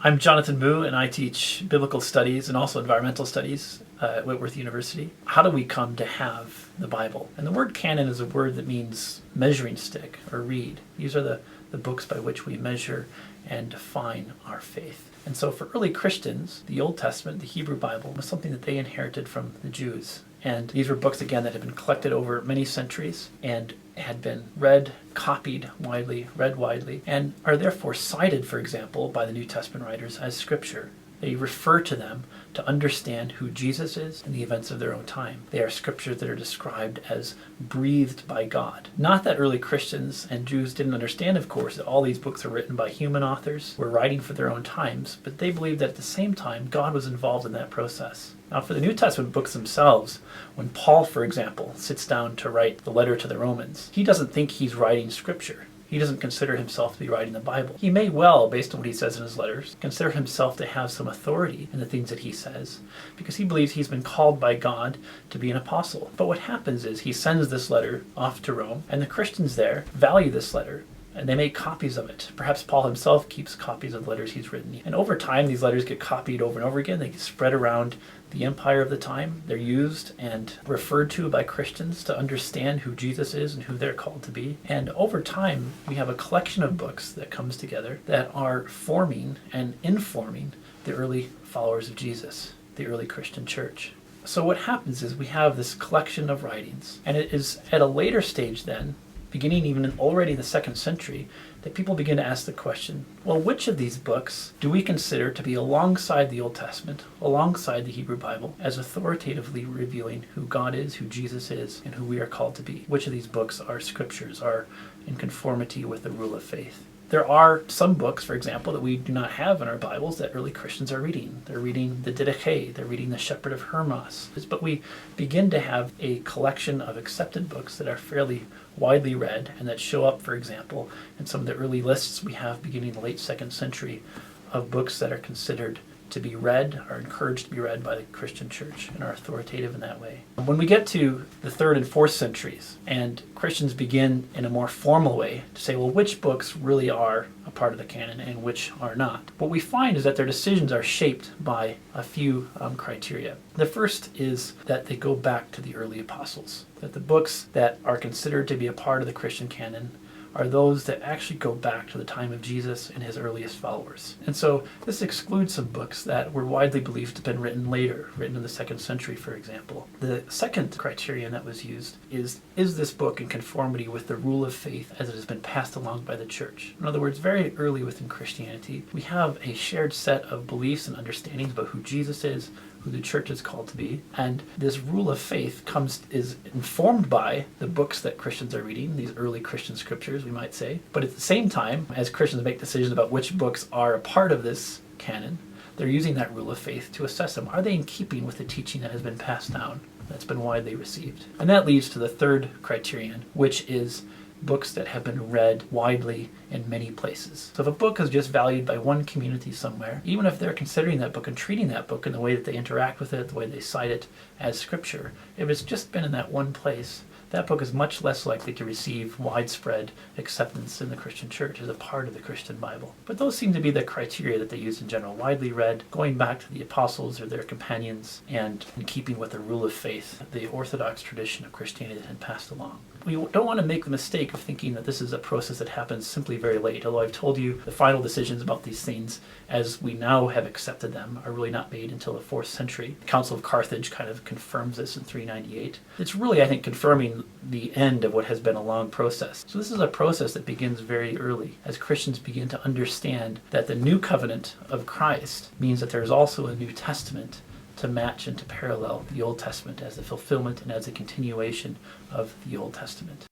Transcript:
I'm Jonathan Moo, and I teach biblical studies and also environmental studies at Whitworth University. How do we come to have the Bible? And the word canon is a word that means measuring stick or reed. These are the books by which we measure and define our faith. And so for early Christians, the Old Testament, the Hebrew Bible, was something that they inherited from the Jews. And these were books, again, that had been collected over many centuries and had been read, copied widely, and are therefore cited, for example, by the New Testament writers as Scripture. They refer to them to understand who Jesus is and the events of their own time. They are scriptures that are described as breathed by God. Not that early Christians and Jews didn't understand, of course, that all these books are written by human authors, were writing for their own times, but they believed that at the same time, God was involved in that process. Now, for the New Testament books themselves, when Paul, for example, sits down to write the letter to the Romans, he doesn't think he's writing Scripture. He doesn't consider himself to be writing the Bible. He may well, based on what he says in his letters, consider himself to have some authority in the things that he says, because he believes he's been called by God to be an apostle. But what happens is he sends this letter off to Rome, and the Christians there value this letter, and they make copies of it. Perhaps Paul himself keeps copies of letters he's written. And over time, these letters get copied over and over again. They get spread around the empire of the time. They're used and referred to by Christians to understand who Jesus is and who they're called to be. And over time, we have a collection of books that comes together that are forming and informing the early followers of Jesus, the early Christian church. So what happens is we have this collection of writings, and it is at a later stage then, beginning even already in the 2nd century, that people begin to ask the question, well, which of these books do we consider to be alongside the Old Testament, alongside the Hebrew Bible, as authoritatively revealing who God is, who Jesus is, and who we are called to be? Which of these books are scriptures, are in conformity with the rule of faith? There are some books, for example, that we do not have in our Bibles that early Christians are reading. They're reading the Didache, they're reading the Shepherd of Hermas. But we begin to have a collection of accepted books that are fairly widely read and that show up, for example, in some of the early lists we have beginning in the late 2nd century of books that are considered to be read, are encouraged to be read by the Christian church and are authoritative in that way. When we get to the 3rd and 4th centuries and Christians begin in a more formal way to say, well, which books really are a part of the canon and which are not, what we find is that their decisions are shaped by a few criteria. The first is that they go back to the early apostles, that the books that are considered to be a part of the Christian canon are those that actually go back to the time of Jesus and his earliest followers. And so this excludes some books that were widely believed to have been written later, written in the 2nd century, for example. The second criterion that was used is this book in conformity with the rule of faith as it has been passed along by the church? In other words, very early within Christianity, we have a shared set of beliefs and understandings about who Jesus is, who the church is called to be, and this rule of faith is informed by the books that Christians are reading, these early Christian scriptures, we might say. But at the same time, as Christians make decisions about which books are a part of this canon, they're using that rule of faith to assess them. Are they in keeping with the teaching that has been passed down, that's been widely received? And that leads to the third criterion, which is books that have been read widely in many places. So if a book is just valued by one community somewhere, even if they're considering that book and treating that book in the way that they interact with it, the way they cite it as scripture, if it's just been in that one place, that book is much less likely to receive widespread acceptance in the Christian church as a part of the Christian Bible. But those seem to be the criteria that they use in general. Widely read, going back to the apostles or their companions, and in keeping with the rule of faith, the orthodox tradition of Christianity that had passed along. We don't want to make the mistake of thinking that this is a process that happens simply very late, although I've told you the final decisions about these things as we now have accepted them are really not made until the 4th century. The Council of Carthage kind of confirms this in 398. It's really, I think, confirming the end of what has been a long process. So this is a process that begins very early as Christians begin to understand that the new covenant of Christ means that there's also a New Testament to match and to parallel the Old Testament as the fulfillment and as a continuation of the Old Testament.